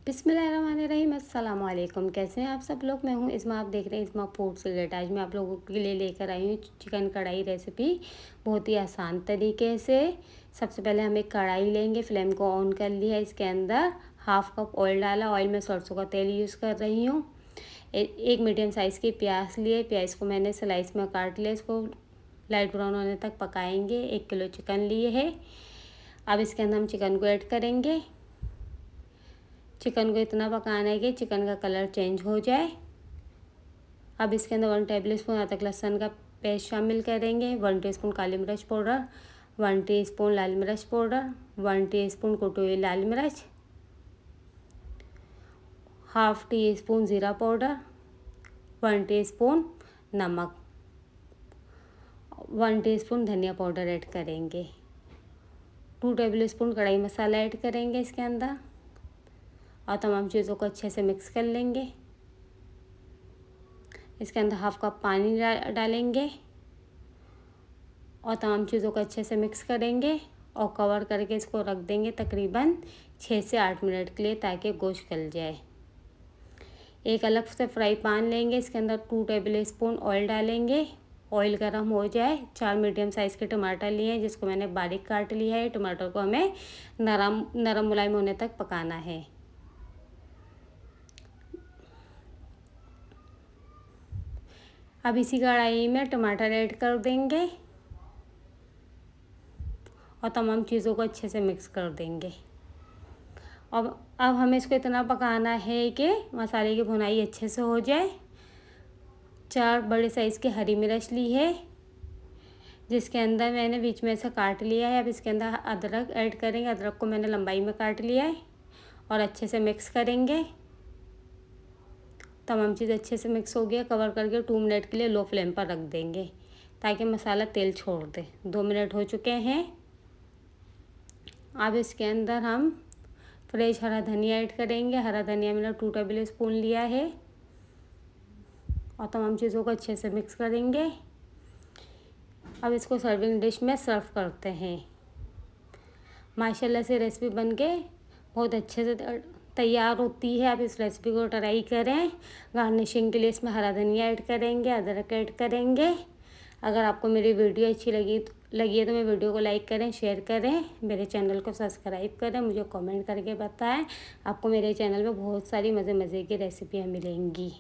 बिस्मिल्लाहिर्रहमानिर्रहीम, अस्सलाम वालेकुम। कैसे हैं आप सब लोग? मैं हूँ इस्मा, आप देख रहे हैं इस्मा फूड सीक्रेट। आज मैं आप लोगों के लिए लेकर आई हूँ चिकन कढ़ाई रेसिपी, बहुत ही आसान तरीके से। सबसे पहले हम एक कढ़ाई लेंगे, फ्लेम को ऑन कर लिया, इसके अंदर हाफ कप ऑयल डाला। ऑयल में सरसों का तेल यूज़ कर रही हूँ। एक मीडियम साइज़ की प्याज लिए, प्याज को मैंने स्लाइस में काट लिया। इसको लाइट ब्राउन होने तक पकाएंगे। 1 किलो चिकन लिए है। अब इसके अंदर हम चिकन को ऐड करेंगे। चिकन को इतना पकाना है कि चिकन का कलर चेंज हो जाए। अब इसके अंदर 1 टेबल स्पून अदरक लहसुन का पेस्ट शामिल करेंगे, 1 टीस्पून काली मिर्च पाउडर, 1 टीस्पून लाल मिर्च पाउडर, 1 टीस्पून कुटी हुई लाल मिर्च, हाफ टी स्पून ज़ीरा पाउडर, 1 टीस्पून नमक, 1 टीस्पून धनिया पाउडर ऐड करेंगे। 2 टेबल स्पून कढ़ाई मसाला ऐड करेंगे इसके अंदर और तमाम चीज़ों को अच्छे से मिक्स कर लेंगे। इसके अंदर हाफ कप पानी डालेंगे और तमाम चीज़ों को अच्छे से मिक्स करेंगे और कवर करके इसको रख देंगे तकरीबन 6 से 8 मिनट के लिए, ताकि गोश्त गल जाए। एक अलग से फ्राई पैन लेंगे, इसके अंदर 2 टेबल स्पून ऑयल डालेंगे। ऑयल गर्म हो जाए, 4 मीडियम साइज़ के टमाटर लिए हैं, जिसको मैंने बारीक काट लिया है। टमाटर को हमें नरम मुलायम होने तक पकाना है। अब इसी कढ़ाई में टमाटर ऐड कर देंगे और तमाम चीज़ों को अच्छे से मिक्स कर देंगे। अब हमें इसको इतना पकाना है कि मसाले की भुनाई अच्छे से हो जाए। 4 बड़े साइज़ की हरी मिर्च ली है, जिसके अंदर मैंने बीच में से काट लिया है। अब इसके अंदर अदरक ऐड करेंगे। अदरक को मैंने लंबाई में काट लिया है और अच्छे से मिक्स करेंगे। तमाम चीज़ अच्छे से मिक्स हो गया। कवर करके 2 मिनट के लिए लो फ्लेम पर रख देंगे, ताकि मसाला तेल छोड़ दे। 2 मिनट हो चुके हैं। अब इसके अंदर हम फ्रेश हरा धनिया ऐड करेंगे। हरा धनिया मैंने 2 टेबल स्पून लिया है और तमाम चीज़ों को अच्छे से मिक्स करेंगे। अब इसको सर्विंग डिश में सर्व करते हैं। माशाल्लाह से रेसिपी बनके बहुत अच्छे से तैयार होती है। आप इस रेसिपी को ट्राई करें। गार्निशिंग के लिए इसमें हरा धनिया ऐड करेंगे, अदरक ऐड करेंगे। अगर आपको मेरी वीडियो अच्छी लगी है तो मेरे वीडियो को लाइक करें, शेयर करें, मेरे चैनल को सब्सक्राइब करें, मुझे कमेंट करके बताएं। आपको मेरे चैनल में बहुत सारी मज़े की रेसिपियाँ मिलेंगी।